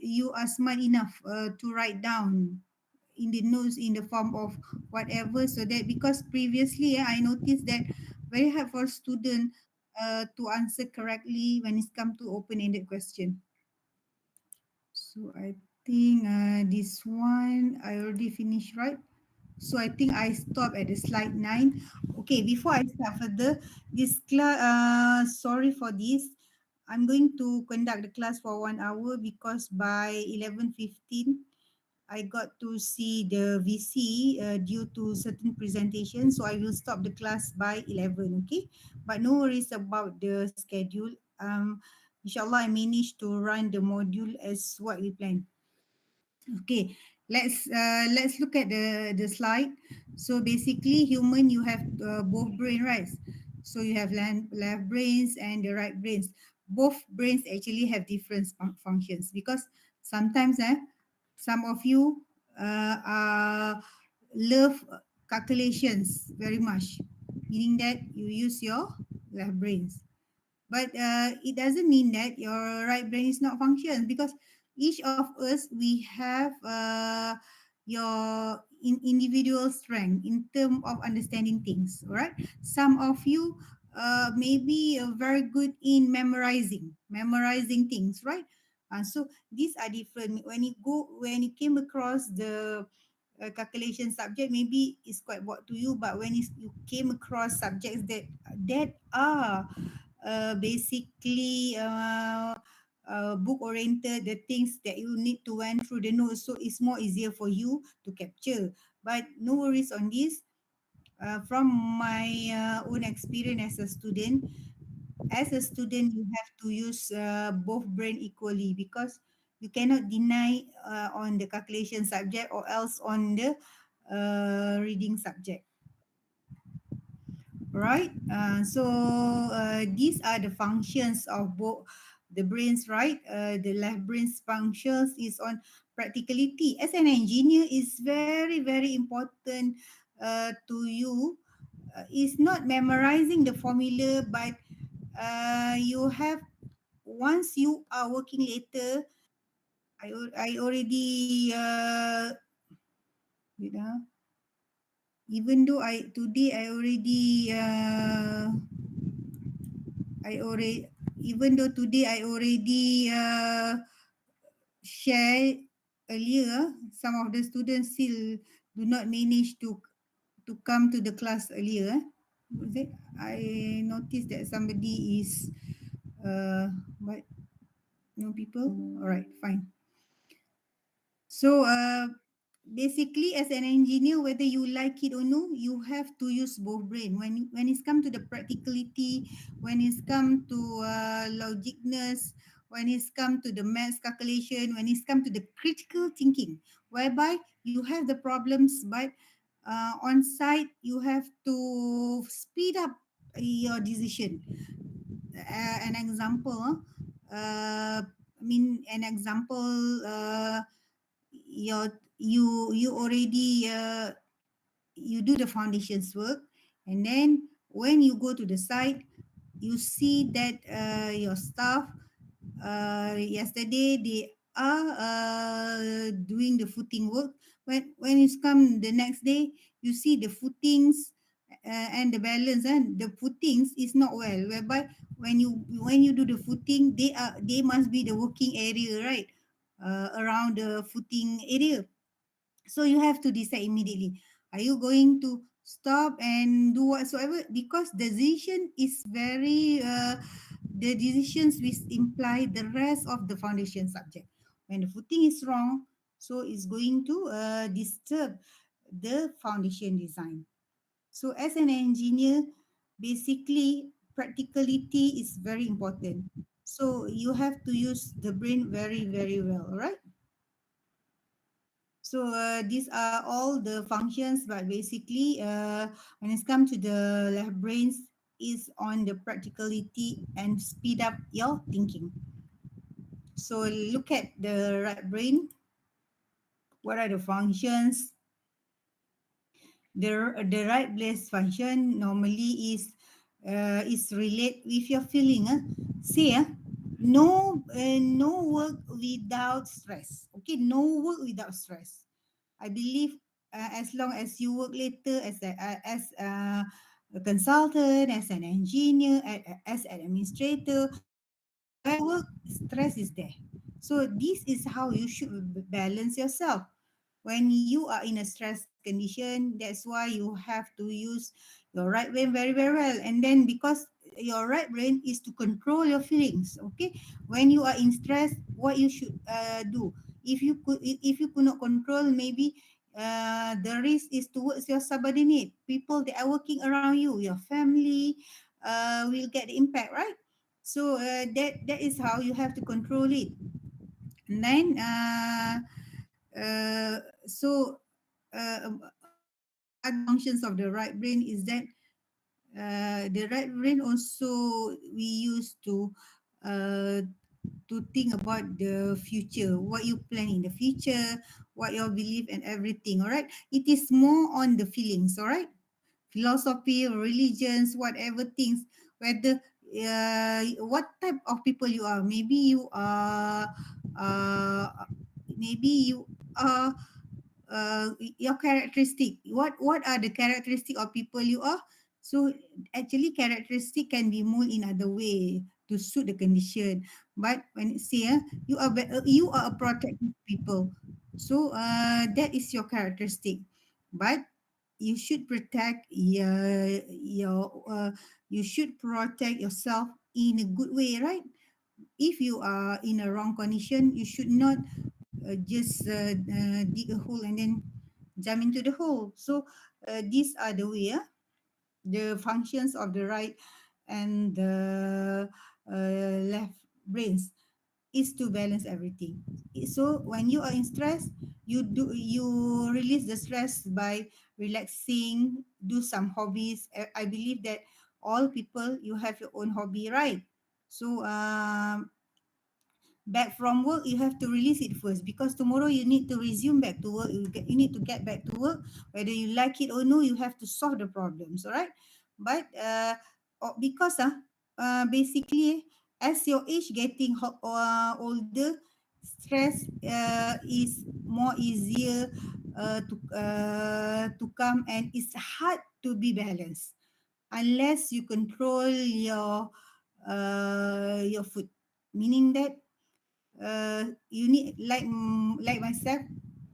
you are smart enough to write down in the notes in the form of whatever, so that because previously I noticed that very hard for student to answer correctly when it's come to open-ended question. So I think this one I already finished, right? So I think I stop at the slide 9. Okay, before I start further, this class, sorry for this. I'm going to conduct the class for 1 hour because by 11:15, I got to see the VC due to certain presentation. So I will stop the class by 11, okay? But no worries about the schedule. Inshallah, I managed to run the module as what we planned. Okay, let's look at the slide. So basically, human, you have both brain, right? So you have left brains and the right brains. Both brains actually have different functions because sometimes some of you love calculations very much, meaning that you use your left brains. But it doesn't mean that your right brain is not function, because each of us, we have your individual strength in terms of understanding things, all right? Some of you may be very good in memorizing things, right? So these are different. When you came across the calculation subject, maybe it's quite bored to you, but when you came across subjects that are basically book oriented, the things that you need to went through the notes, so it's more easier for you to capture. But no worries on this. From my own experience as a student, you have to use both brain equally, because you cannot deny on the calculation subject or else on the reading subject. Right? These are the functions of both the brains, right? The left brain's functions is on practicality. As an engineer, is very, very important to you. It's not memorizing the formula, but you have, once you are working later, I already, you know, even though today I already, even though today I already shared earlier, some of the students still do not manage to come to the class earlier. Was it? I noticed that somebody is, but no people. All right, fine. So basically, as an engineer, whether you like it or no, you have to use both brain. When it's come to the practicality, when it's come to logicness, when it's come to the maths calculation, when it's come to the critical thinking, whereby you have the problems, but on site you have to speed up your decision. An example, an example. You already you do the foundations work, and then when you go to the site, you see that your staff yesterday they are doing the footing work. When it's come the next day, you see the footings and the balance, and the footings is not well, whereby when you do the footing, they must be the working area, right? Around the footing area. So you have to decide immediately. Are you going to stop and do whatsoever? Because the decision is very, the decisions which imply the rest of the foundation subject. When the footing is wrong, so it's going to disturb the foundation design. So as an engineer, basically practicality is very important. So you have to use the brain very, very well, all right? So these are all the functions, but basically when it's come to the left brains, is on the practicality and speed up your thinking. So look at the right brain. What are the functions? The right brain's function normally is relate with your feeling. Say, no work without stress. Okay, no work without stress. I believe as long as you work later as a consultant, as an engineer, as an administrator, where you work, stress is there. So this is how you should balance yourself. When you are in a stress condition, that's why you have to use your right brain very, very well. And then because your right brain is to control your feelings, okay? When you are in stress, what you should do? If you could not control, maybe the risk is towards your subordinate, people that are working around you, your family will get the impact, right? So that is how you have to control it. And then so other functions of the right brain is that the right brain also we use uh, to think about the future, what you plan in the future, what your belief and everything. All right, it is more on the feelings. All right, philosophy, religions, whatever things, whether what type of people you are. Uh, maybe you are your characteristic. What are the characteristic of people you are? So actually characteristic can be molded in other way to suit the condition. But when you say you are a protective people, so that is your characteristic. But you should protect your you should protect yourself in a good way, right? If you are in a wrong condition, you should not just dig a hole and then jump into the hole. So these are the way, the functions of the right and the left brains is to balance everything. So when you are in stress, you release the stress by relaxing, do some hobbies. I believe that all people you have your own hobby, right? So back from work, you have to release it first because tomorrow you need to resume back to work. You need to get back to work, whether you like it or no. You have to solve the problems, all right? But because basically, as your age getting older, stress is more easier to come, and it's hard to be balanced unless you control your food, meaning that you need like myself,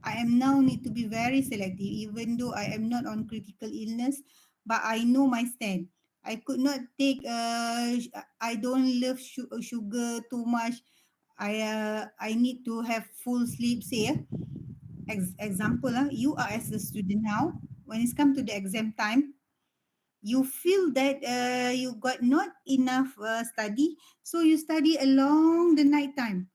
I am now need to be very selective even though I am not on critical illness, but I know my stand. I could not take I don't love sugar too much. I need to have full sleep, say example, you are as a student now, when it's come to the exam time, you feel that you got not enough study, so you study along the night time,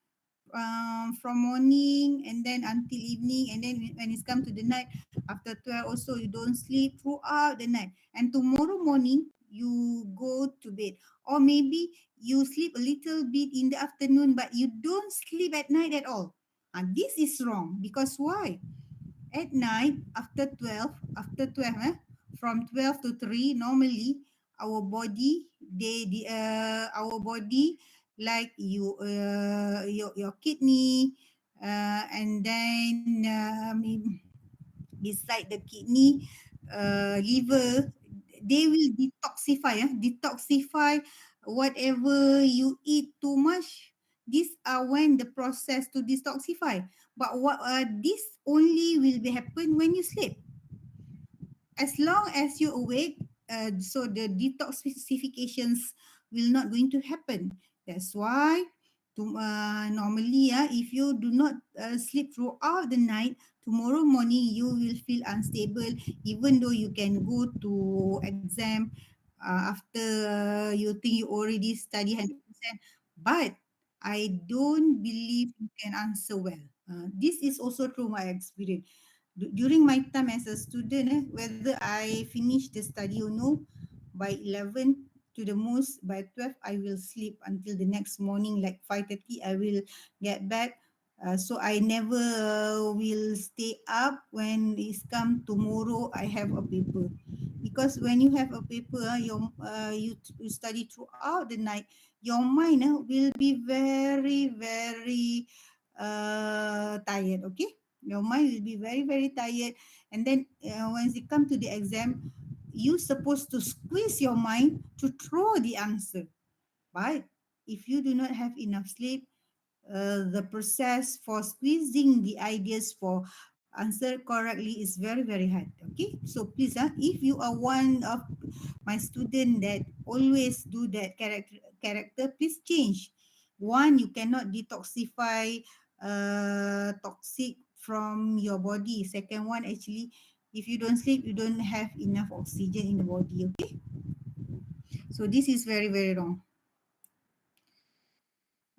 from morning and then until evening, and then when it's come to the night after 12 also you don't sleep throughout the night, and tomorrow morning you go to bed, or maybe you sleep a little bit in the afternoon but you don't sleep at night at all. And this is wrong because why? At night after 12 from 12 to 3 normally our body our body, like your kidney, and then beside the kidney, liver, they will detoxify whatever you eat too much. These are when the process to detoxify, but this only will be happen when you sleep. As long as you awake, so the detoxifications will not going to happen. That's why normally, if you do not sleep throughout the night, tomorrow morning you will feel unstable, even though you can go to exam after you think you already study 100%. But I don't believe you can answer well. This is also through my experience during my time as a student, whether I finish the study or no, by 11 to the most by 12, I will sleep until the next morning, like 5:30, I will get back. So I never will stay up when it's come tomorrow. I have a paper, because when you have a paper, you study throughout the night. Your mind will be very very tired. Okay, your mind will be very very tired, and then when it come to the exam, you supposed to squeeze your mind to throw the answer. But if you do not have enough sleep, the process for squeezing the ideas for answer correctly is very very hard. Okay, so please, if you are one of my student that always do that character, please change. One, you cannot detoxify toxic from your body. Second one, actually, if you don't sleep, you don't have enough oxygen in the body. Okay, so this is very very wrong.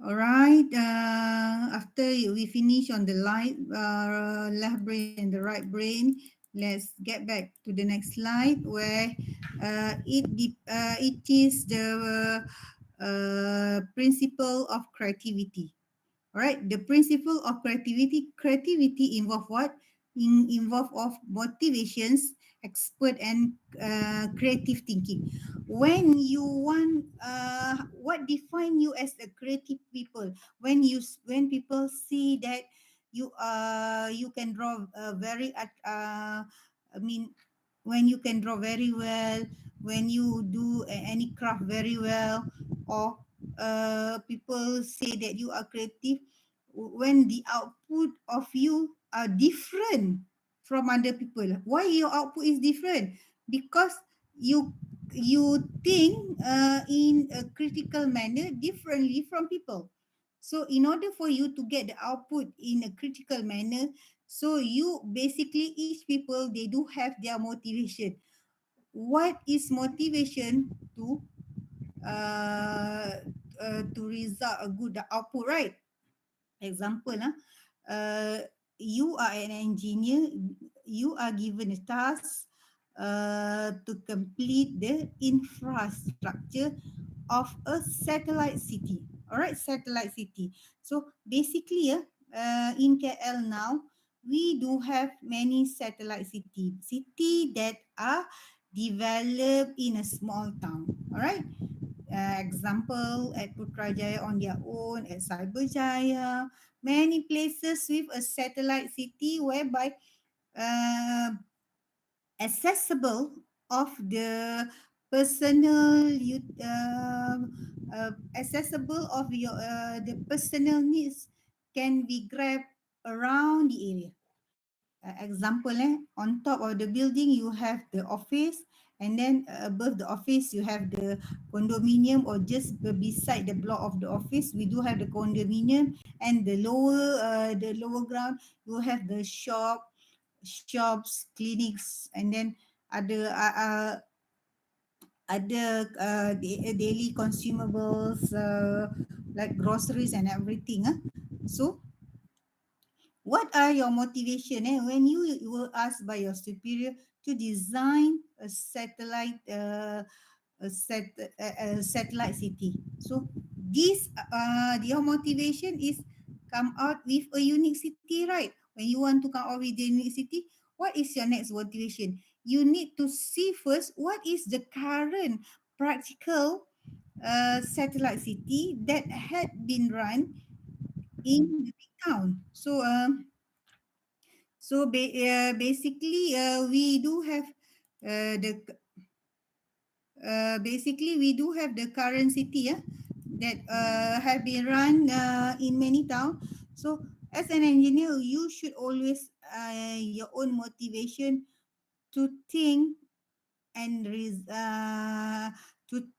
All right. After we finish on the left brain and the right brain, let's get back to the next slide where it is the principle of creativity. All right, the principle of creativity involve what? Involve of motivations, expert and creative thinking. When you want, what define you as a creative people? When people see that you can draw very I mean, when you can draw very well, when you do any craft very well, or people say that you are creative when the output of you are different from other people. Why your output is different? Because you you think in a critical manner differently from people. So in order for you to get the output in a critical manner, so you basically, each people, they do have their motivation. What is motivation uh, to result a good output, right? Example, you are an engineer, you are given a task to complete the infrastructure of a satellite city. All right, satellite city. So basically, in KL now, we do have many satellite city that are developed in a small town. All right. Example at Putrajaya on their own, at Cyberjaya, many places with a satellite city whereby uh, accessible of the personal accessible of your the personal needs can be grabbed around the area. Example, on top of the building you have the office, and then above the office you have the condominium, or just beside the block of the office we do have the condominium, and the lower ground you have the shops, clinics, and then other daily consumables like groceries and everything. So what are your motivation when you were asked by your superior to design a satellite city? So this your motivation is come out with a unique city, right? When you want to come out with the unique city, what is your next motivation? You need to see first what is the current practical satellite city that had been run in the big town. Basically, we do have the basically we do have the current city, that have been run in many towns. So as an engineer, you should always your own motivation to think and to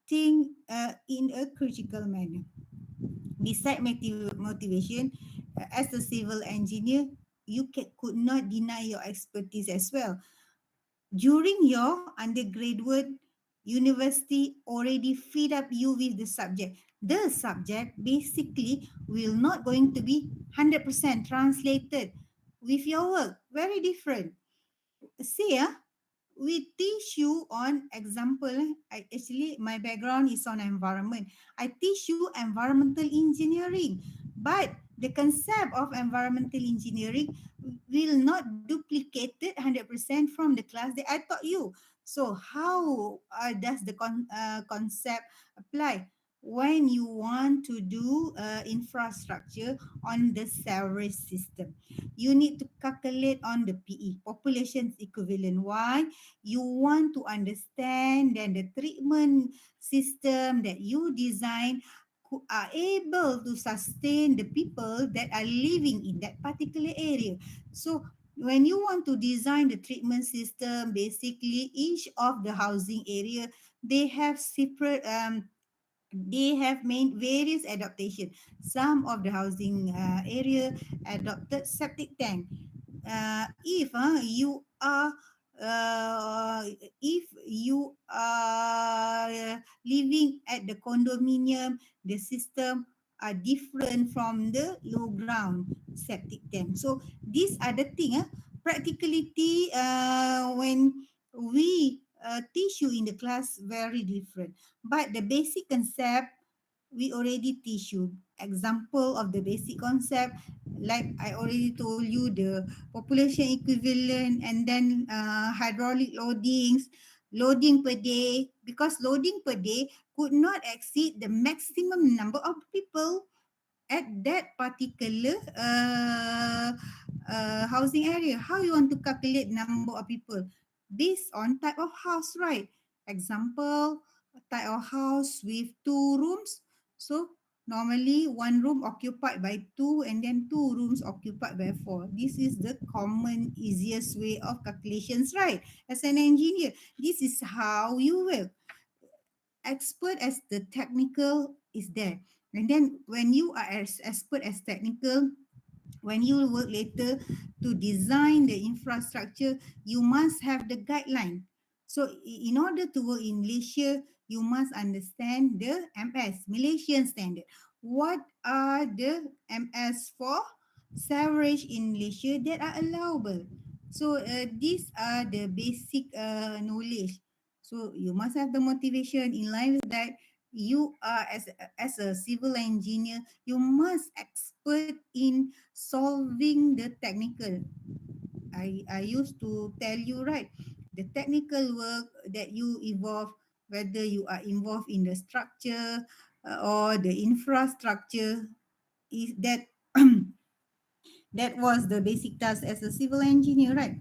think in a critical manner. Beside motivation, as a civil engineer, you could not deny your expertise as well. During your undergraduate, university already feed up you with the subject. The subject basically will not going to be 100% translated with your work. Very different. See, we teach you on example. Actually, my background is on environment. I teach you environmental engineering, but The concept of environmental engineering will not duplicate it 100% from the class that I taught you. So how does the concept apply? When you want to do infrastructure on the sewerage system, you need to calculate on the PE, population equivalent. Why? You want to understand then the treatment system that you design who are able to sustain the people that are living in that particular area. So when you want to design the treatment system, basically each of the housing area, they have separate they have made various adaptation. Some of the housing area adopted septic tank. Uh, if you are living at the condominium, the system are different from the low ground septic tank. So these are the thing, practicality, when we teach you in the class, very different, but the basic concept we already teach you. Example of the basic concept, like I already told you, the population equivalent, and then hydraulic loadings, loading per day, because loading per day could not exceed the maximum number of people at that particular housing area. How you want to calculate number of people? Based on type of house, right? Example, type of house with two rooms. So normally one room occupied by two, and then two rooms occupied by four. This is the common easiest way of calculations, right? As an engineer, this is how you work. Expert as the technical is there. And then when you are as expert as technical, when you work later to design the infrastructure, you must have the guideline. So in order to work in Malaysia, you must understand the MS, Malaysian standard. What are the MS for sewerage in Malaysia that are allowable? So these are the basic knowledge. So you must have the motivation in line with that. You are as a civil engineer, you must expert in solving the technical. I used to tell you, right, the technical work that you evolve, whether you are involved in the structure or the infrastructure, is that that was the basic task as a civil engineer, right?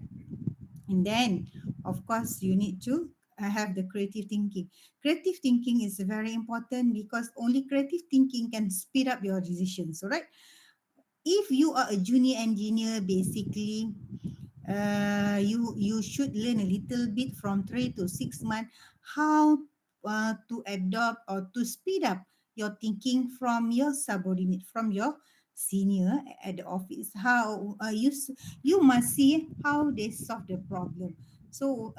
And then, of course, you need to have the creative thinking. Creative thinking is very important because only creative thinking can speed up your decisions, all right? If you are a junior engineer, basically, you should learn a little bit from 3 to 6 months how to adopt or to speed up your thinking from your subordinate, from your senior at the office. How you must see how they solve the problem. So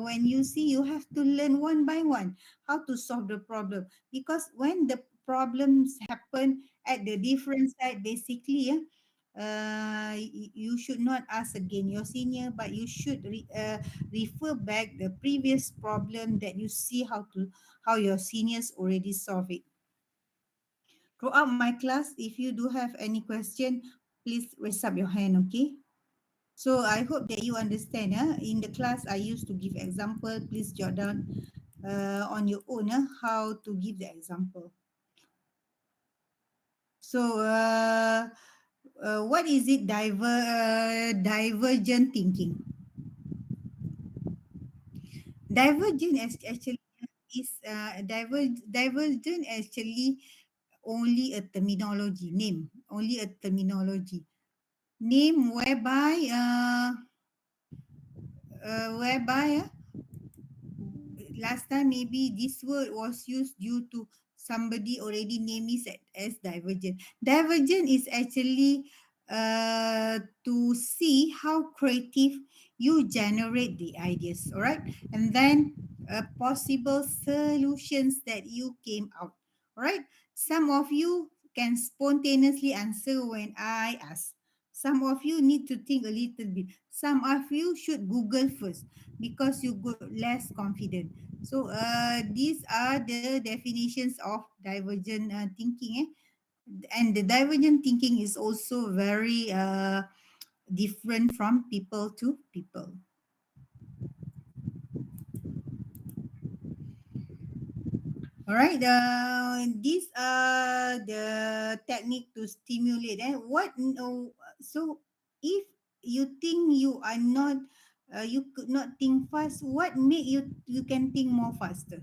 when you see, you have to learn one by one how to solve the problem, because when the problems happen at the different side, basically, you should not ask again your senior, but you should refer back the previous problem that you see how your seniors already solve it. Throughout my class, if you do have any question, please raise up your hand, okay? So I hope that you understand. In the class, I used to give example. Please jot down on your own how to give the example. So what is it? Divergent thinking. Divergent actually is divergent actually only a terminology name, only a terminology name whereby last time maybe this word was used due to somebody already named it as divergent. Divergent is actually to see how creative you generate the ideas, all right? And then possible solutions that you came out, all right? Some of you can spontaneously answer when I ask. Some of you need to think a little bit. Some of you should Google first because you got less confident. So these are the definitions of divergent thinking. And the divergent thinking is also very different from people to people. All right. These are the technique to stimulate. What? No. So, if you think you are not, you could not think fast. What make you can think more faster?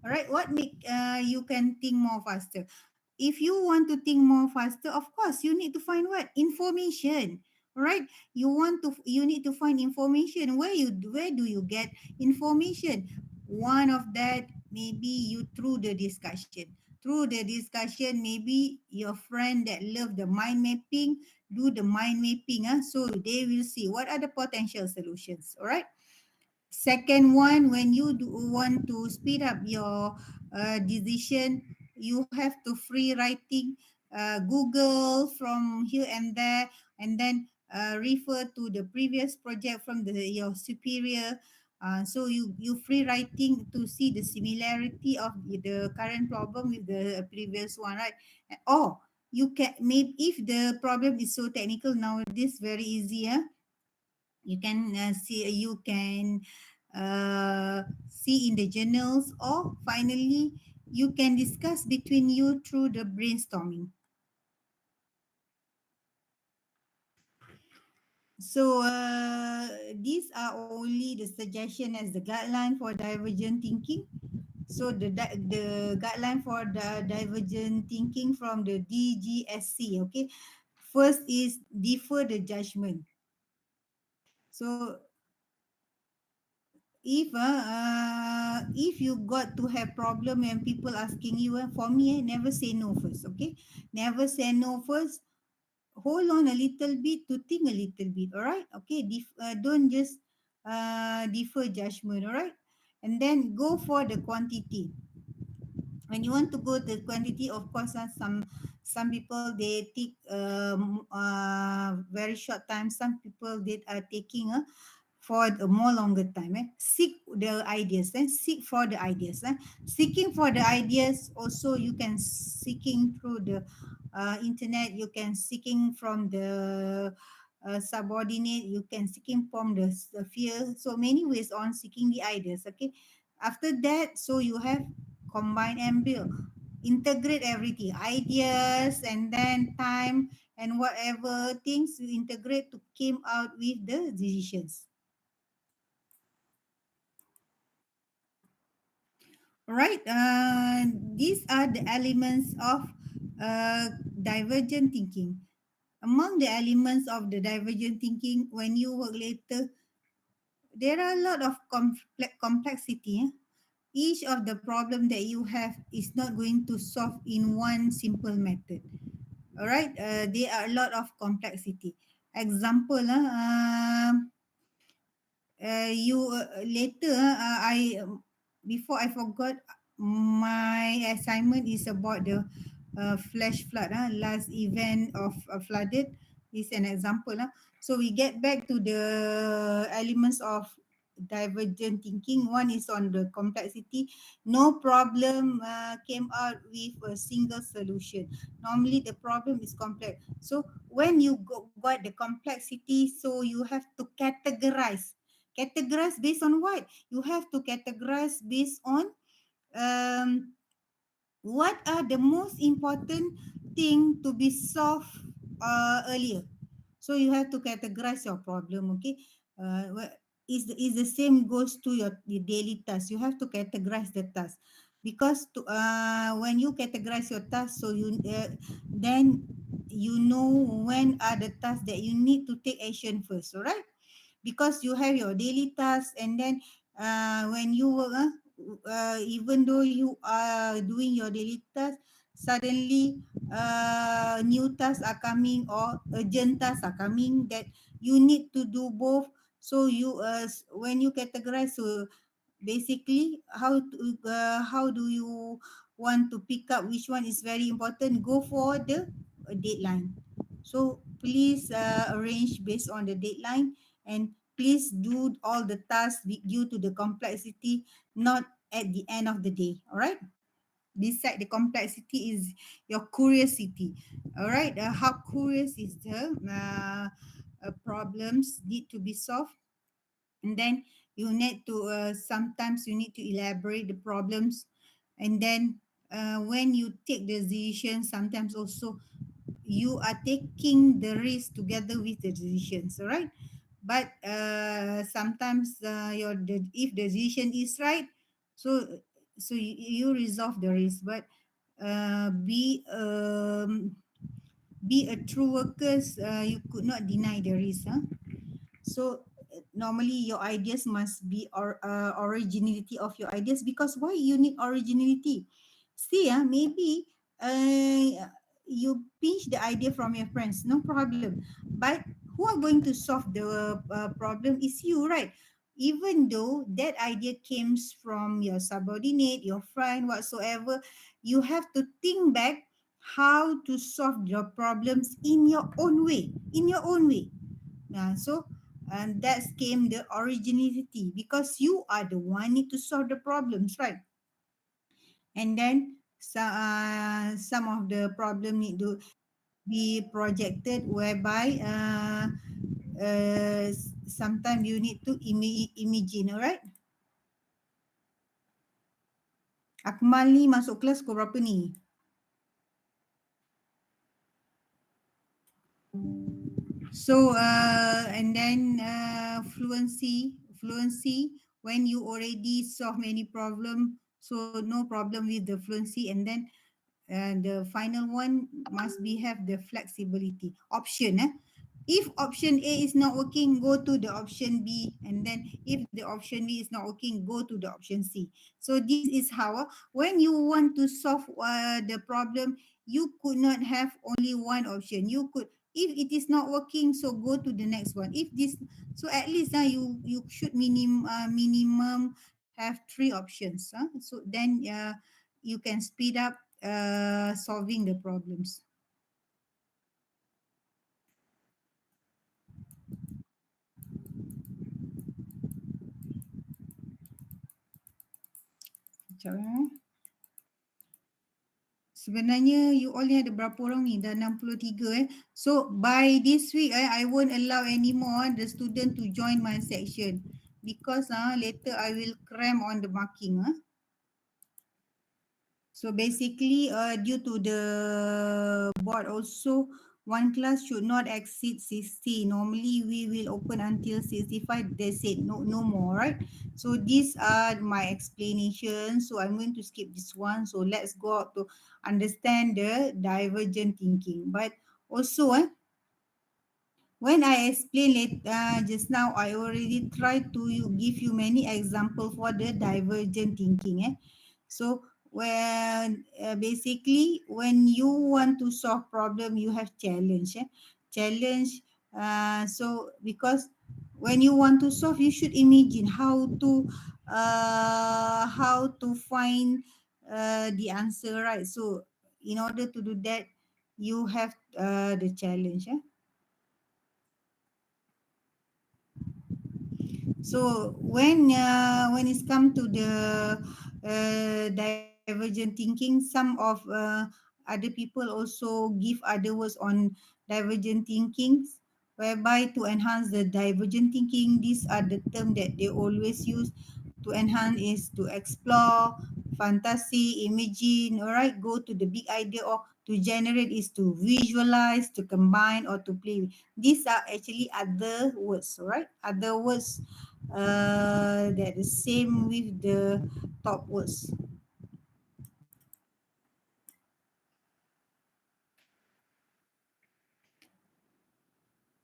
All right. What make you can think more faster? If you want to think more faster, of course you need to find what information. All right. You need to find information. Where do you get information? One of that maybe you through the discussion. Through the discussion, maybe your friend that love the mind mapping do the mind mapping. So they will see what are the potential solutions. All right. Second one, when you do want to speed up your decision, you have to free writing, Google from here and there, and then refer to the previous project from your superior. So you free writing to see the similarity of the current problem with the previous one, right? Or you can maybe if the problem is so technical nowadays, very easy. You can see in the journals, or finally you can discuss between you through the brainstorming. So these are only the suggestion as the guideline for divergent thinking. So the guideline for the divergent thinking from the DGSC, okay, first is defer the judgment. So if you got to have problem when people asking you, for me, never say no first, okay, never say no first. Hold on a little bit to think a little bit, all right, okay. Don't just defer judgment, all right. And then go for the quantity. When you want to go the quantity, of course, some people they take very short time. Some people they are taking for a more longer time. Seek the ideas. Seek for the ideas. Seeking for the ideas also, you can seeking through the internet. You can seeking from the subordinate. You can seeking from the field. So many ways on seeking the ideas. Okay. After that, so you have combine and build, integrate everything, ideas, and then time, and whatever things you integrate to came out with the decisions. All right. These are the elements of divergent thinking. Among the elements of the divergent thinking, when you work later, there are a lot of complexity. Each of the problem that you have is not going to solve in one simple method. All right. There are a lot of complexity. Example, you later I before I forgot, my assignment is about the flash flood. Last event of flooded is an example. So we get back to the elements of divergent thinking. One is on the complexity. No problem came out with a single solution. Normally the problem is complex. So when you got the complexity, so you have to categorize. Categorize based on what? You have to categorize based on um, what are the most important thing to be solved earlier. So you have to categorize your problem, okay. Is the same goes to your daily task. You have to categorize the task, because when you categorize your task, so you then you know when are the tasks that you need to take action first, all right. Because you have your daily tasks, and then when you work, even though you are doing your daily task, suddenly new tasks are coming, or urgent tasks are coming that you need to do both. So you when you categorize, so basically how do you want to pick up which one is very important, go for the deadline. So please arrange based on the deadline, and please do all the tasks due to the complexity, not at the end of the day, all right. beside the complexity is your curiosity. All right, how curious is the problems need to be solved, and then you need to sometimes you need to elaborate the problems, and then when you take the decision, sometimes also you are taking the risk together with the decisions, all right? But sometimes if the decision is right, so you resolve the risk. But be a true workers, you could not deny the risk, huh? So normally your ideas must be originality of your ideas, because why you need originality? See, maybe you pinch the idea from your friends, no problem. But who are going to solve the problem is you, right? Even though that idea comes from your subordinate, your friend, whatsoever, you have to think back how to solve your problems in your own way, in your own way. So and that's came the originality, because you are the one need to solve the problems, right? And then some of the problem need to be projected, whereby sometimes you need to imagine, alright? Akmal ni masuk kelas pukul berapa ni? So and then fluency when you already solve many problem, so no problem with the fluency. And then the final one must be have the flexibility option. If option A is not working, go to the option B, and then if the option B is not working, go to the option C. So this is how when you want to solve the problem, you could not have only one option. You could, if it is not working, so go to the next one. If this, so at least you should minimum have three options. So then you can speed up solving the problems. Sekejap, sebenarnya you all ni ada berapa orang ni? Dah 63 So by this week I won't allow anymore the student to join my section, because later I will cram on the marking. So basically, due to the board also, one class should not exceed 60. Normally, we will open until 65. They said no more, right? So these are my explanations. So I'm going to skip this one. So let's go out to understand the divergent thinking. But also, when I explained it just now, I already tried to give you many examples for the divergent thinking. So when basically when you want to solve problem, you have challenge. Challenge. So because when you want to solve, you should imagine how to find the answer, right? So in order to do that, you have the challenge. So when it's come to the divergent thinking, some of other people also give other words on divergent thinking, whereby to enhance the divergent thinking, these are the term that they always use. To enhance is to explore, fantasy, imagine, all right, go to the big idea, or to generate is to visualize, to combine, or to play. These are actually other words, all right? Other words that is same with the top words.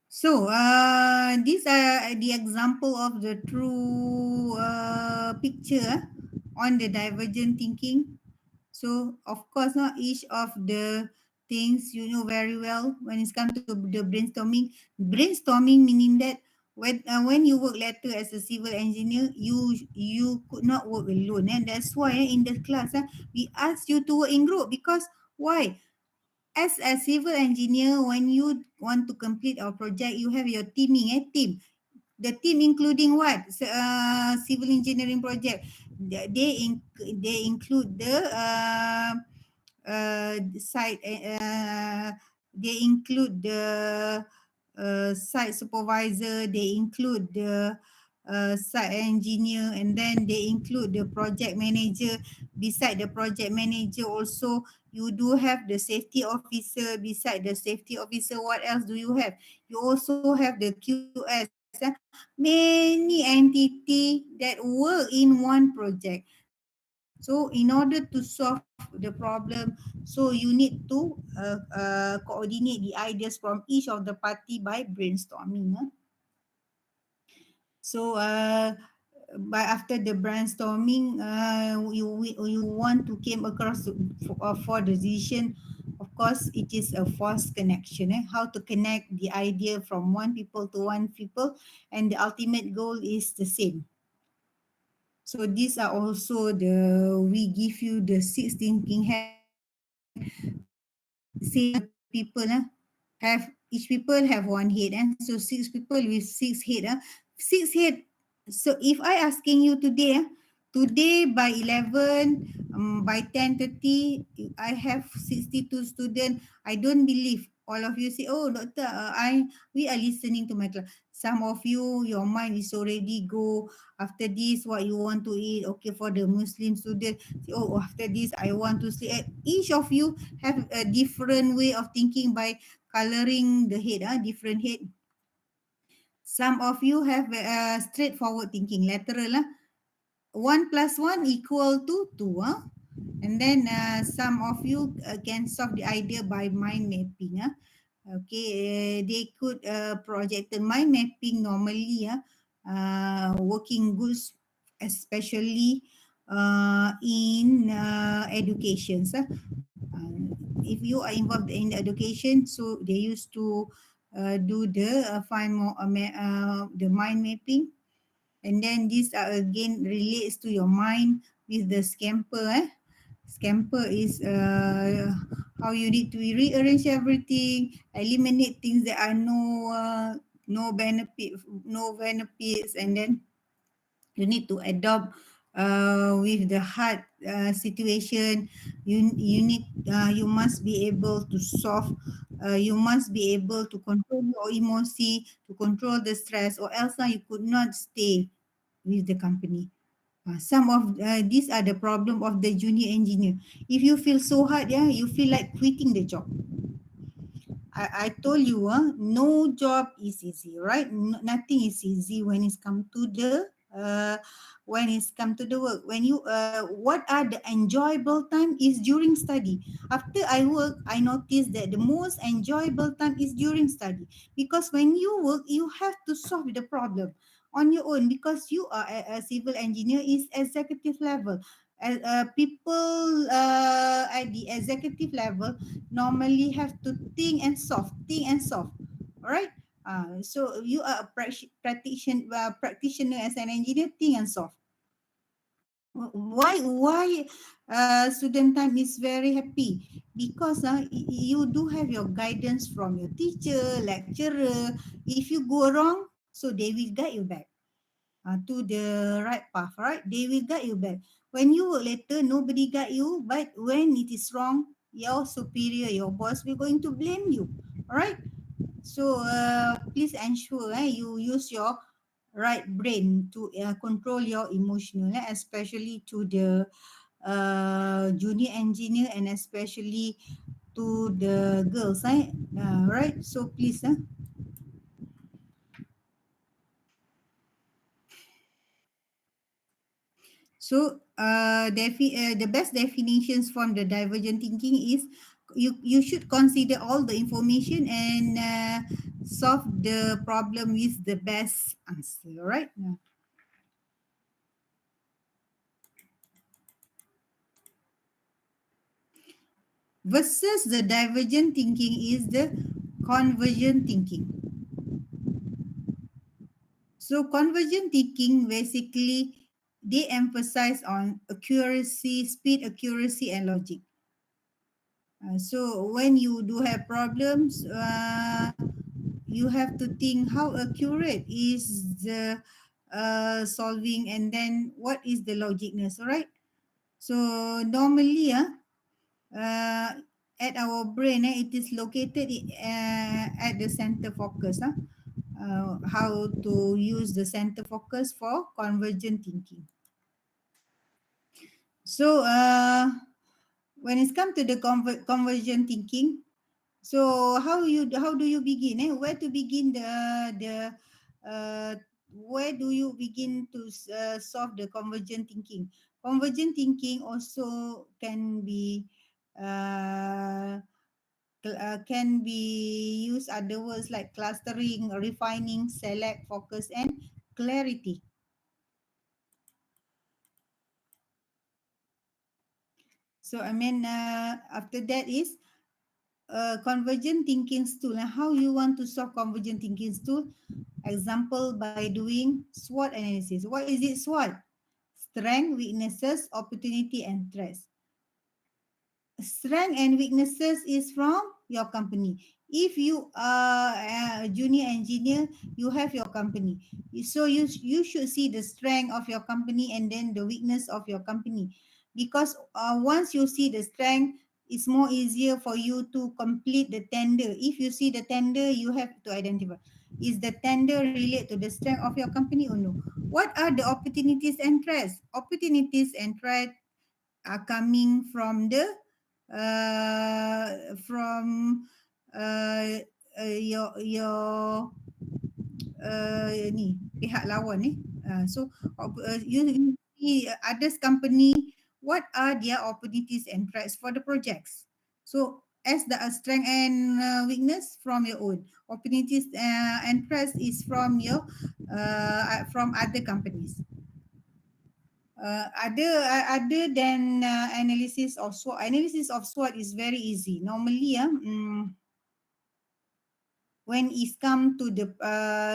So these are the example of the true picture on the divergent thinking. So of course, each of the things you know very well when it's come to the brainstorming. Brainstorming meaning that when you work later as a civil engineer, you could not work alone, and that's why in the class we ask you to work in group. Because why? As a civil engineer, when you want to complete our project, you have your teaming, team. The team including what? Civil engineering project. they include the site they include the site supervisor, they include the site engineer, and then they include the project manager. Beside the project manager also, you do have the safety officer. Beside the safety officer, what else do you have? You also have the QS, many entity that work in one project. So in order to solve the problem, so you need to coordinate the ideas from each of the party by brainstorming. So by after the brainstorming, you want to came across for the decision. Of course, it is a forced connection. How to connect the idea from one people to one people, and the ultimate goal is the same. So these are also the we give you the six thinking head. Same people have each people have one head, and so six people with six head. Six head. So if I asking you today, today by 11, by 10:30, I have 62 students. I don't believe all of you say, oh doctor, we are listening to my class. Some of you, your mind is already go. After this, what you want to eat? Okay, for the Muslim student, say, oh, after this, I want to sleep. Each of you have a different way of thinking by coloring the head, different head. Some of you have straightforward thinking, lateral. 1 plus 1 equal to 2. And then some of you can solve the idea by mind mapping. Okay, they could project the mind mapping normally, working goods, especially in education. If you are involved in the education, so they used to do the find more the mind mapping, and then this again relates to your mind with the scamper. Scamper is how you need to rearrange everything, eliminate things that are no benefit, no benefits, and then you need to adopt with the hard situation. You need you must be able to solve. You must be able to control your emotion, to control the stress, or else you could not stay with the company. Some of these are the problem of the junior engineer. If you feel so hard, you feel like quitting the job. I told you, no job is easy, right? Nothing is easy when it's come to the work. When you what are the enjoyable time is during study. After I work, I noticed that the most enjoyable time is during study, because when you work, you have to solve the problem on your own, because you are a civil engineer is executive level. People at the executive level normally have to think and solve. All right. So you are a practitioner as an engineer, think and solve. Why student time is very happy? Because you do have your guidance from your teacher, lecturer. If you go wrong, so they will guide you back to the right path, right? They will guide you back. When you work later, nobody guide you, but when it is wrong, your superior, your boss will going to blame you, all right? So please ensure you use your right brain to control your emotional, especially to the junior engineer, and especially to the girls, right? So please, so the best definitions from the divergent thinking is you should consider all the information and solve the problem with the best answer, right? Versus the divergent thinking is the convergent thinking. So convergent thinking basically they emphasize on accuracy, speed, accuracy, and logic. So when you do have problems, you have to think how accurate is the solving, and then what is the logicness, all right? So normally, uh, at our brain, it is located at the center focus. How to use the center focus for convergent thinking. So when it's come to the convergent thinking, so how do you begin? Where to begin the uh, where do you begin to solve the convergent thinking? Convergent thinking also can be used other words like clustering, refining, select, focus, and clarity. So I mean, after that is convergent thinking tool. And how you want to solve convergent thinking tool? Example, by doing SWOT analysis. What is it SWOT? Strength, weaknesses, opportunity, and threats. Strength and weaknesses is from your company. If you are a junior engineer, you have your company. So you should see the strength of your company and then the weakness of your company. Because once you see the strength, it's more easier for you to complete the tender. If you see the tender, you have to identify, is the tender relate to the strength of your company or no? What are the opportunities and threats? Opportunities and threats are coming from the from uh, your ni pihak lawan ni. So you see others company, what are their opportunities and threats for the projects. So as the strength and weakness from your own, opportunities and threats is from other companies. Other than analysis of SWOT, analysis of SWOT is very easy. Normally, when it's come to the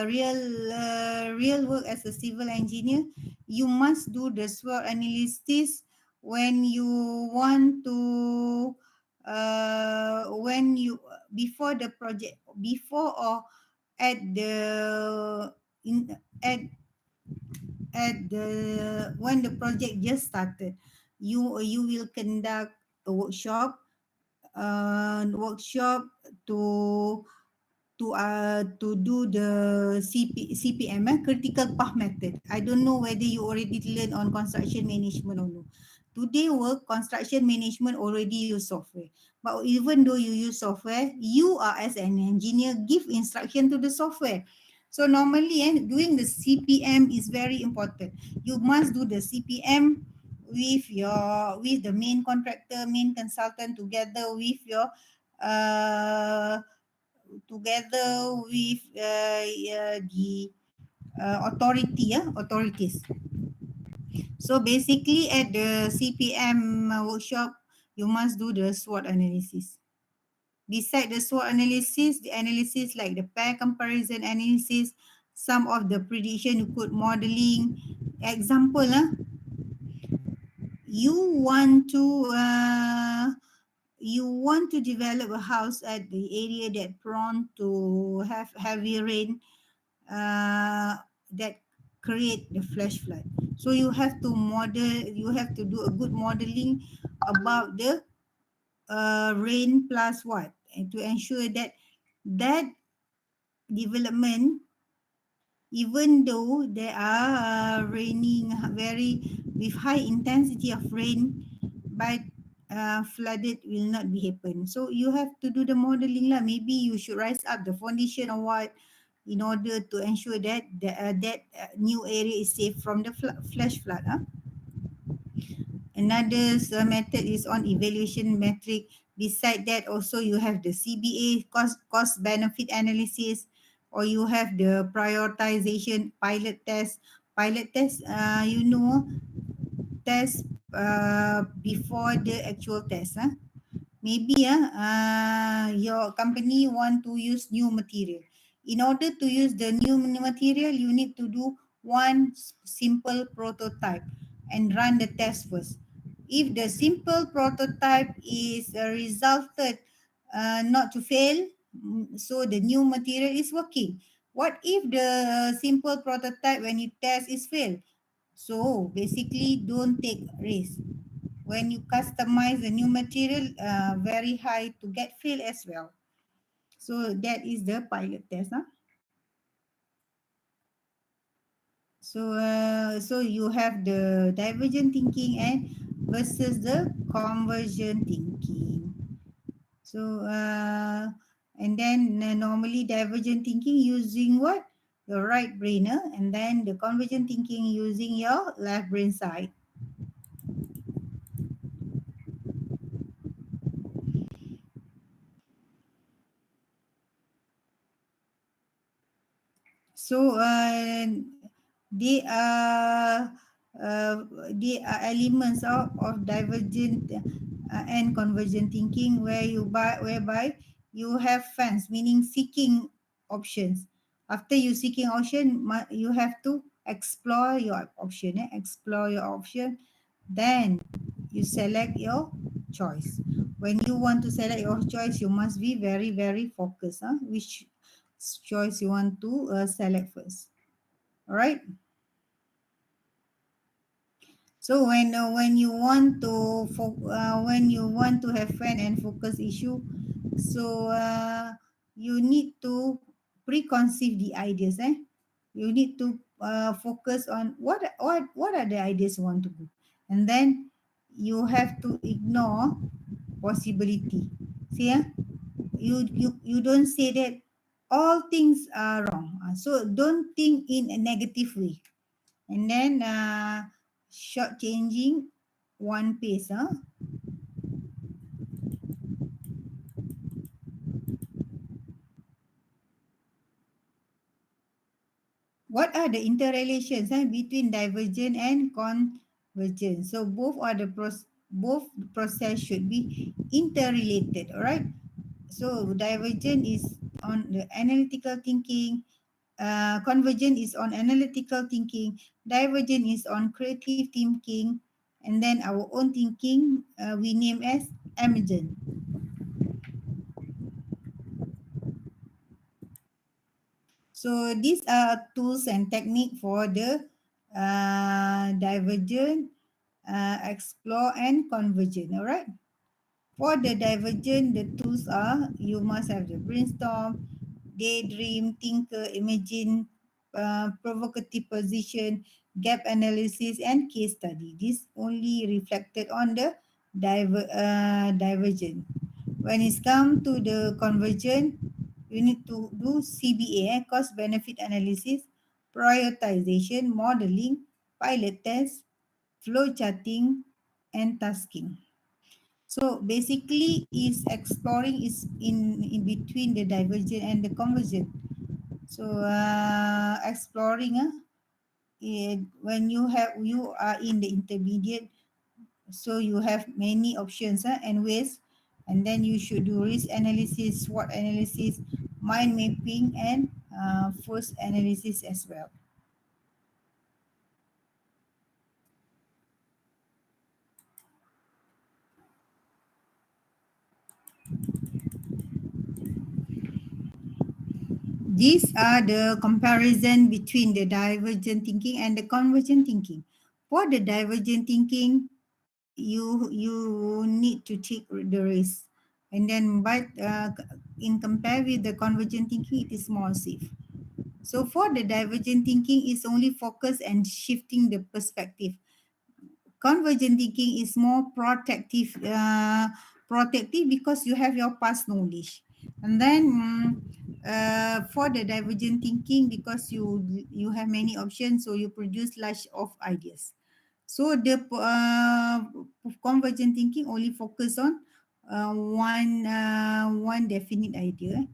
real work as a civil engineer, you must do the SWOT analysis when you want to when you before the project, before or at the in at the when the project just started. You will conduct a workshop to to do the CPM, critical path method. I don't know whether you already learn on construction management or no. Today work, construction management already use software. But even though you use software, you are as an engineer give instruction to the software. So normally, doing the CPM is very important. You must do the CPM with the main contractor, main consultant, together with your uh, the authorities. So basically, at the CPM workshop, you must do the SWOT analysis. Beside the SWOT analysis, the analysis like the pair comparison analysis, some of the prediction you could modeling. Example, you want to develop a house at the area that prone to have heavy rain, that create the flash flood. So you have to do a good modeling about the rain plus what, and to ensure that that development, even though there are raining very with high intensity of rain, but flooded will not be happen. So you have to do the modeling lah. Maybe you should rise up the foundation or what, in order to ensure that that new area is safe from the flash flood. Another method is on evaluation metric. Beside that, also you have the CBA, cost benefit analysis, or you have the prioritization pilot test. Pilot test, test before the actual test. Maybe your company want to use new material. In order to use the new material, you need to do one simple prototype and run the test first. If the simple prototype is resulted not to fail, so the new material is working. What if the simple prototype when you test is failed? So basically, don't take risk. When you customize the new material, very high to get fail as well. So that is the pilot test. Huh? So you have the divergent thinking and versus the convergent thinking. So and then normally divergent thinking using what? Your right brain, and then the convergent thinking using your left brain side. So they are uh, they are elements of divergent and convergent thinking whereby you have fans, meaning seeking options. After you seeking option, you have to explore your option. Explore your option, then you select your choice. When you want to select your choice, you must be very very focused. Which choice you want to select first. All right. So when you want to when you want to have fun and focus issue, so you need to preconceive the ideas. You need to focus on what are the ideas you want to do, and then you have to ignore possibility. See, you don't say that all things are wrong. So don't think in a negative way, and then short changing one pace. What are the interrelations between divergent and convergent? So both process should be interrelated. All right. So divergent is on the analytical thinking, convergent is on analytical thinking, divergent is on creative thinking, and then our own thinking we name as emergent. So these are tools and technique for the divergent, explore, and convergent. All right. For the divergent, the tools are you must have the brainstorm, daydream, thinker, imagine, provocative position, gap analysis, and case study. This only reflected on the divergent. When it's come to the convergent, you need to do CBA, cost benefit analysis, prioritization, modeling, pilot test, flow charting, and tasking. So basically, is exploring is in between the divergent and the convergent. So exploring, when you are in the intermediate, so you have many options and ways, and then you should do risk analysis, SWOT analysis, mind mapping, and force analysis as well. These are the comparison between the divergent thinking and the convergent thinking. For the divergent thinking, you need to take the risk, and then but in compare with the convergent thinking, it is more safe. So for the divergent thinking, it's only focus and shifting the perspective. Convergent thinking is more protective because you have your past knowledge, and then for the divergent thinking, because you have many options, so you produce large of ideas. So the convergent thinking only focus on one definite idea.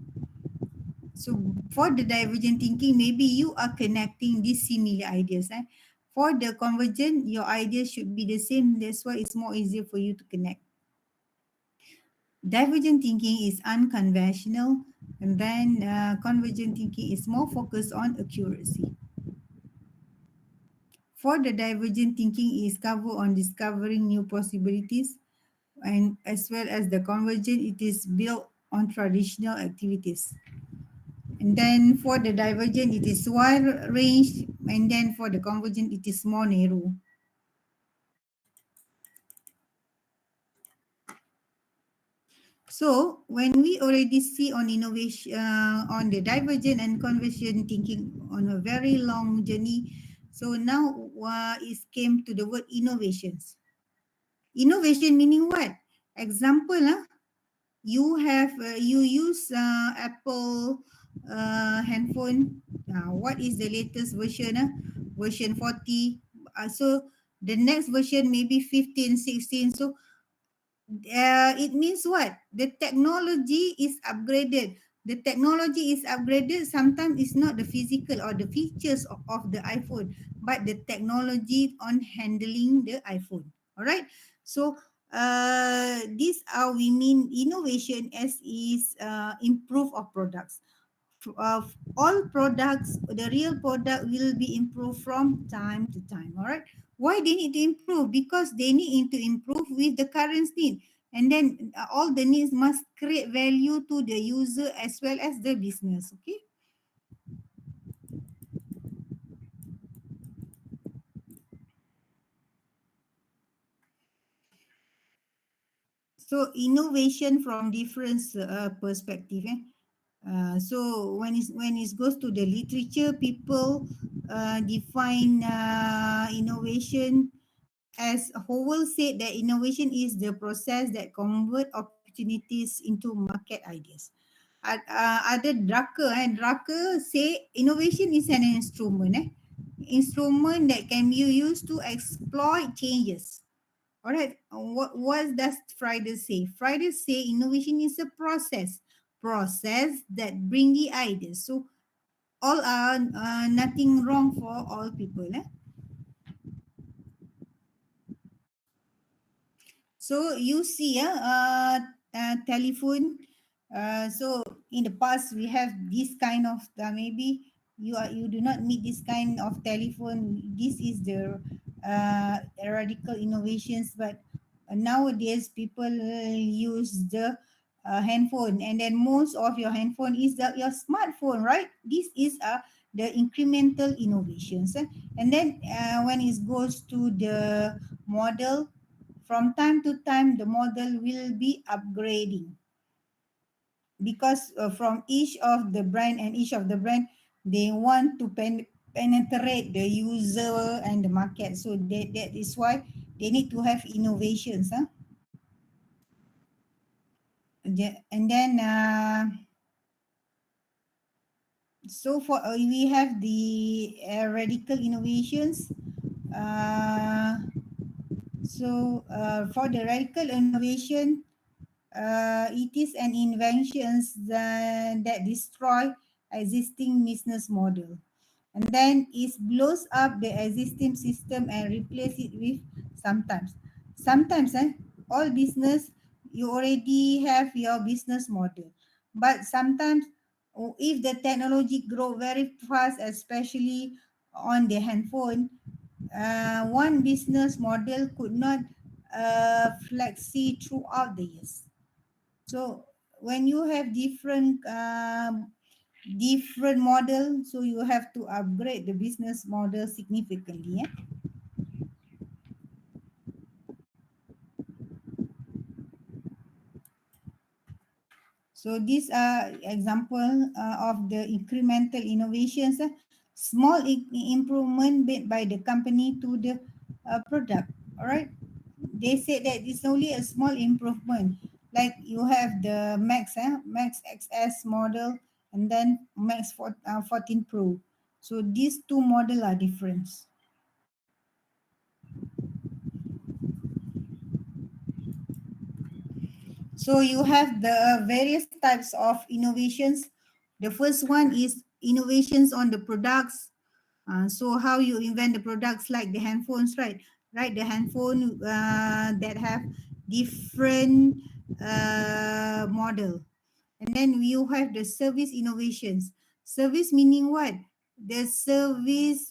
So for the divergent thinking, maybe you are connecting these similar ideas. For the convergent, your ideas should be the same. That's why it's more easier for you to connect. Divergent thinking is unconventional, and then convergent thinking is more focused on accuracy. For the divergent thinking is cover on discovering new possibilities, and as well as the convergent, it is built on traditional activities. And then for the divergent, it is wide range, and then for the convergent, it is more narrow. So when we already see on innovation, on the divergent and convergent thinking on a very long journey, so now it came to the word innovations. Innovation meaning what? Example, you use Apple handphone. What is the latest version? Version 40. So the next version maybe 15, 16. So it means what? The technology is upgraded. The technology is upgraded. Sometimes it's not the physical or the features of the iPhone, but the technology on handling the iPhone. All right. So this are we mean innovation as is improve of products of all products, the real product will be improved from time to time. All right. Why they need to improve? Because they need to improve with the current need. And then all the needs must create value to the user as well as the business. Okay. So innovation from different perspective. So when it goes to the literature, people define innovation as Howell said that innovation is the process that convert opportunities into market ideas. Ada Drucker say innovation is an instrument, instrument that can be used to exploit changes. All right, what does Friday say? Friday say innovation is a process that bring the ideas. So all are nothing wrong for all people. So you see, telephone. So in the past we have this kind of maybe you do not need this kind of telephone. This is the radical innovations, but nowadays people use the handphone, and then most of your handphone is your smartphone, right? This is the incremental innovations, and then when it goes to the model, from time to time the model will be upgrading because from each of the brand and each of the brand they want to penetrate the user and the market, so that is why they need to have innovations, and then so for we have the radical innovations. uh, for the radical innovation, it is an inventions that destroy existing business model, and then it blows up the existing system and replace it with sometimes all business you already have your business model, but sometimes if the technology grow very fast, especially on the handphone, one business model could not flexi throughout the years. So when you have different model, so you have to upgrade the business model significantly. So these are example of the incremental innovations, small improvement made by the company to the product. All right. They said that it's only a small improvement. Like you have the Max XS model and then 14 Pro. So these two model are different. So you have the various types of innovations. The first one is innovations on the products. So how you invent the products like the handphones, right? Right, the handphone that have different model. And then you have the service innovations. Service meaning what? The service,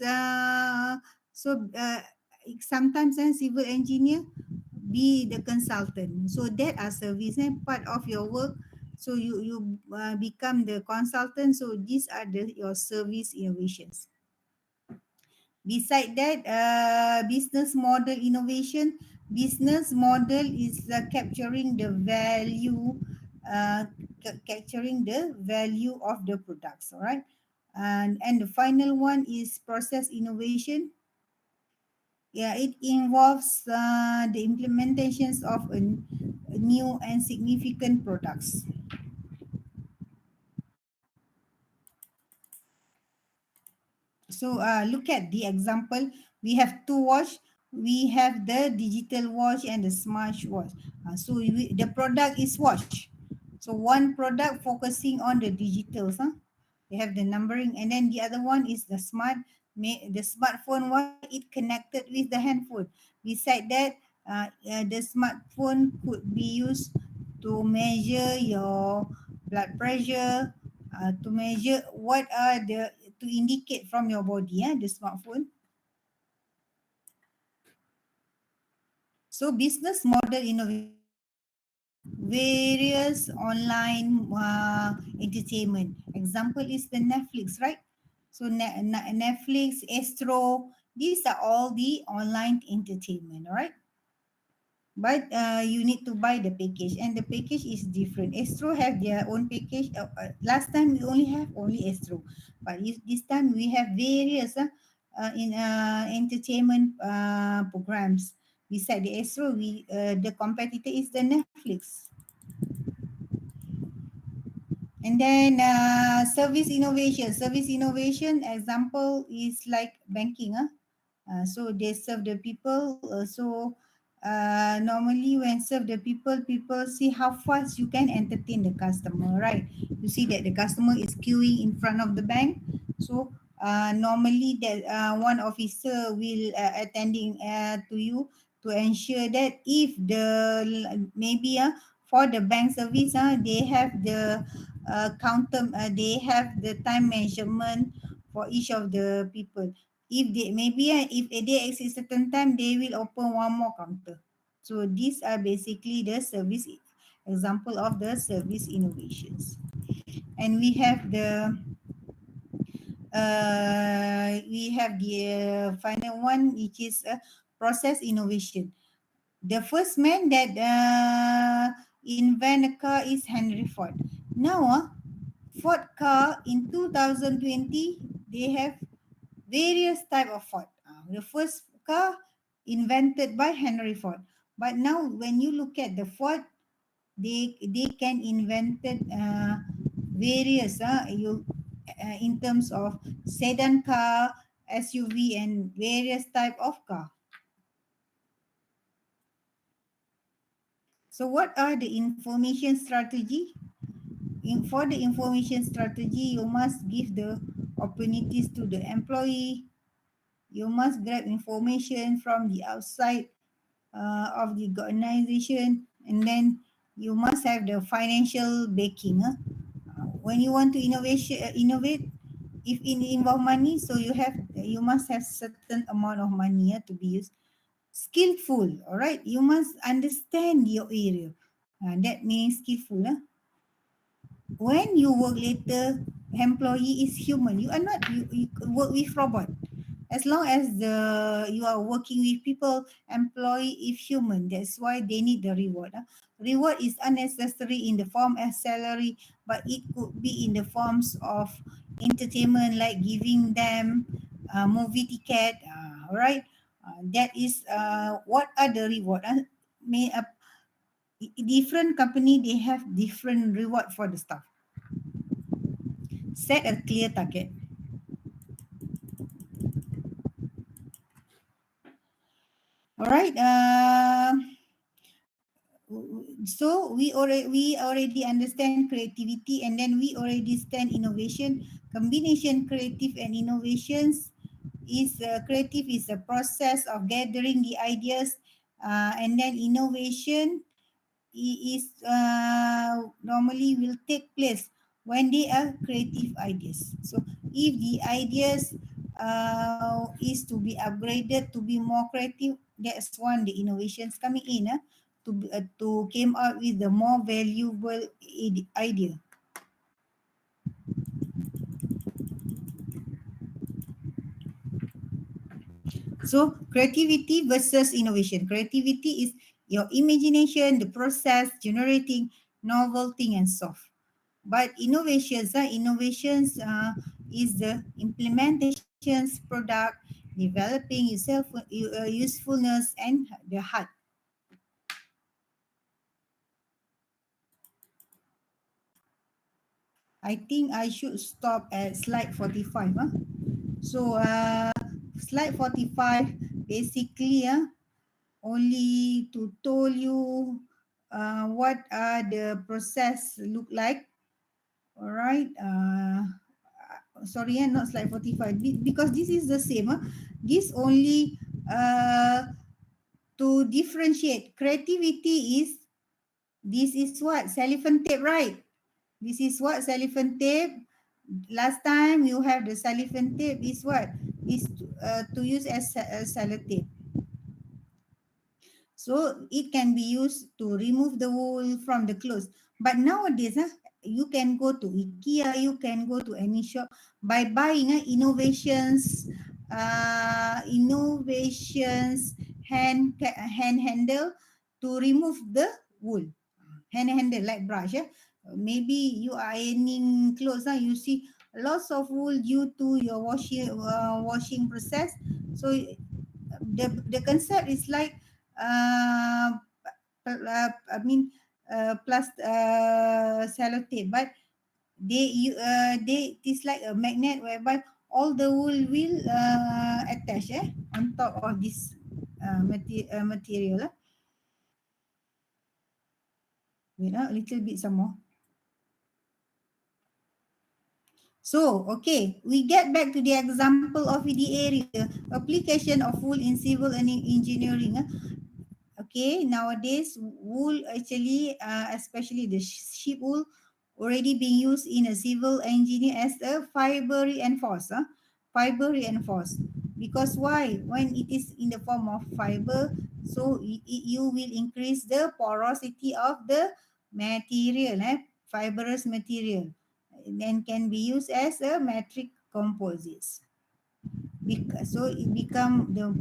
sometimes a civil engineer be the consultant. So that are service and part of your work. So you become the consultant. So these are your service innovations. Beside that, business model innovation. Business model is capturing the value, capturing the value of the products. All right, and the final one is process innovation. Yeah, it involves the implementations of new and significant products. So look at the example. We have two watch. We have the digital watch and the smart watch. The product is watch. So one product focusing on the digitals. They have the numbering, and then the other one is the smartphone. Why it connected with the handphone? Beside that, the smartphone could be used to measure your blood pressure, to measure what are the to indicate from your body, the smartphone. So business model innovation include various online entertainment. Example is the Netflix, right? So Netflix, Astro, these are all the online entertainment, all right? But you need to buy the package, and the package is different. Astro have their own package. Last time we only have only Astro, but this time we have various in entertainment programs. Beside the Astro, the competitor is the Netflix. And then service innovation example is like banking. So they serve the people. Normally when serve the people, people see how fast you can entertain the customer, right? You see that the customer is queuing in front of the bank. So normally that one officer will attending to you to ensure that if maybe for the bank service, they have the counter, they have the time measurement for each of the people. If they maybe if they exceed certain time, they will open one more counter. So these are basically the service example of the service innovations. And we have the final one, which is process innovation. The first man that invent a car is Henry Ford. Now Ford car in 2020, they have various type of Ford. The first car invented by Henry Ford. But now when you look at the Ford, they can invented various in terms of sedan car, SUV, and various type of car. So what are the information strategy? For the information strategy, you must give the opportunities to the employee. You must grab information from the outside of the organization, and then you must have the financial backing. When you want to innovate, if it involve money, so you must have certain amount of money to be used. Skillful, all right. You must understand your area. That means skillful. When you work later, employee is human. You are not you work with robot. As long as you are working with people, employee is human. That's why they need the reward. Reward is unnecessary in the form as salary, but it could be in the forms of entertainment, like giving them a movie ticket. Right? That is what are the reward. Different company, they have different reward for the staff. Set a clear target. All right. So we already understand creativity, and then we already stand innovation. Combination creative and innovations is creative is a process of gathering the ideas, and then innovation is normally will take place when they are creative ideas. So if the ideas is to be upgraded to be more creative, that's when the innovations coming in. to came up with the more valuable idea. So creativity versus innovation. Creativity is your imagination, the process, generating novel thing and soft. But innovations is the implementations, product, developing yourself, usefulness, and the heart. I think I should stop at slide 45. So slide 45 basically only to told you what are the process look like. All right. Sorry, not slide 45 because this is the same. This only to differentiate. Creativity is, this is what? Cellophane tape, right? This is what? Cellophane tape. Last time you have the cellophane tape is what? Is to use as a sellotape. So it can be used to remove the wool from the clothes. But nowadays, you can go to IKEA, you can go to any shop by buying innovations hand handle to remove the wool. Hand handle like brush. Maybe you are ironing clothes, you see lots of wool due to your washing process. So the concept is like uh, I mean plus sellotape, but they it is like a magnet whereby all the wool will attach on top of this material. Wait, a little bit some more. So, okay, we get back to the example of the area application of wool in civil and engineering. Okay, nowadays wool actually, especially the sheep wool, already being used in a civil engineer as a fiber reinforced. Fiber reinforced. Because why? When it is in the form of fiber, so you will increase the porosity of the material, fibrous material, then can be used as a metric composites. So it become the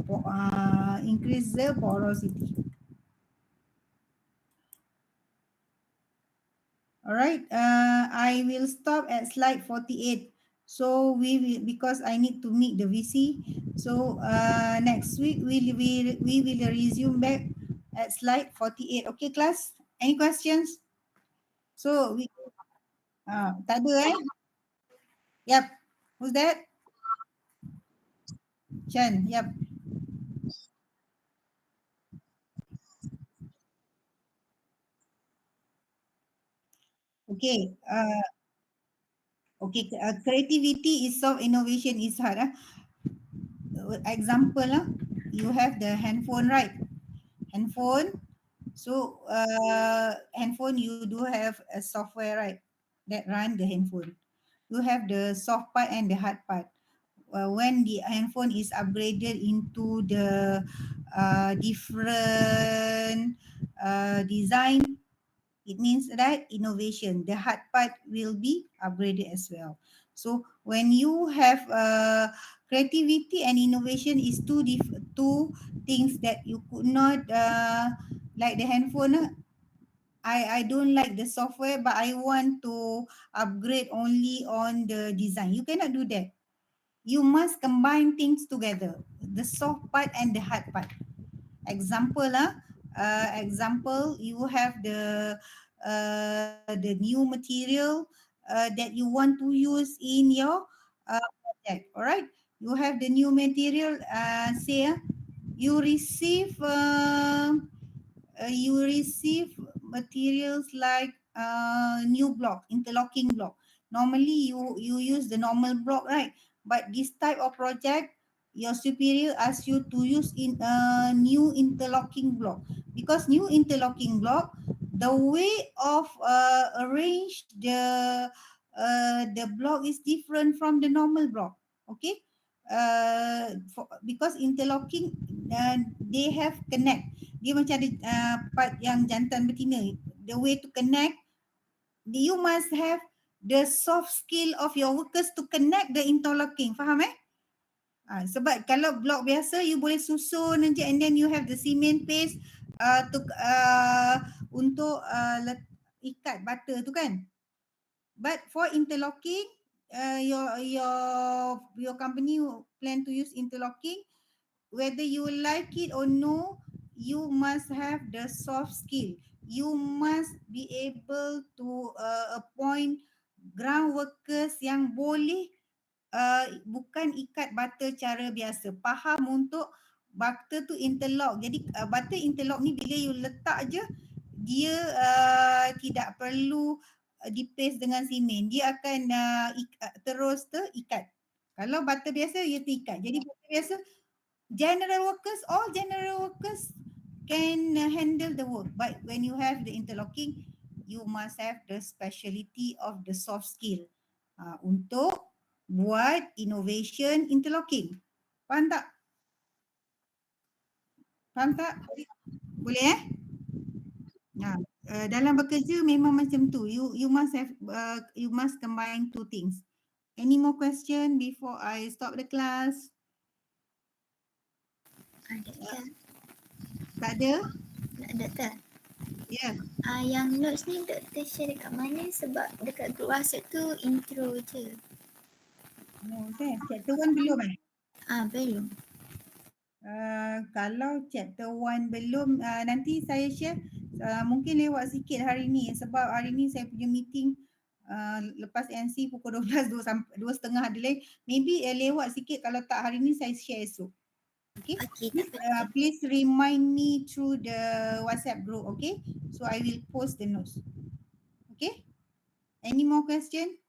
increase the porosity. All right. I will stop at slide 48. So we will, because I need to meet the VC. So next week we will resume back at slide 48. Okay, class. Any questions? So we tak ada Yep. Who's that? Chan. Yep. Okay. Okay. Creativity is soft, innovation is hard. Example, you have the handphone, right? Handphone. So handphone, you do have a software, right, that run the handphone. You have the soft part and the hard part. When the handphone is upgraded into the different design, it means that innovation, the hard part will be upgraded as well. So when you have creativity and innovation is two things that you could not like the handphone. I don't like the software, but I want to upgrade only on the design. You cannot do that. You must combine things together, the soft part and the hard part. Example, example, you have the new material that you want to use in your project. All right, you have the new material. Say you receive. You receive materials like new block, interlocking block. Normally you use the normal block, right? But this type of project, your superior asks you to use in a new interlocking block, because new interlocking block, the way of arrange the block is different from the normal block. Okay, because interlocking, they have connect. Dia macam ada part yang jantan betina. The way to connect, you must have the soft skill of your workers to connect the interlocking. Faham eh? Sebab kalau blok biasa you boleh susun je and then you have the cement paste untuk ikat butter tu kan. But for interlocking, your company plan to use interlocking, whether you like it or no, you must have the soft skill. You must be able to appoint ground workers yang boleh bukan ikat butter cara biasa. Faham untuk butter tu interlock. Jadi butter interlock ni bila you letak je, dia tidak perlu dipaste dengan simen. Dia akan terus terikat. Kalau butter biasa, dia terikat. Jadi butter biasa, all general workers can handle the work. But when you have the interlocking, you must have the speciality of the soft skill untuk buat innovation interlocking. Faham tak? Faham tak? Boleh dalam bekerja memang macam tu. You must have you must combine two things. Any more question before I stop the class? Doktor. Tak ada? Doktor. Ya. Yang notes ni doktor share dekat mana sebab dekat group WhatsApp tu intro je. Okay. Chapter 1 belum Belum. Kalau chapter 1 belum, nanti saya share mungkin lewat sikit hari ni sebab hari ni saya punya meeting lepas NC pukul 12, 2.30 ada lagi. Maybe lewat sikit, kalau tak hari ni saya share esok. Okay, please remind me through the WhatsApp group, okay? So I will post the notes. Okay? Any more question?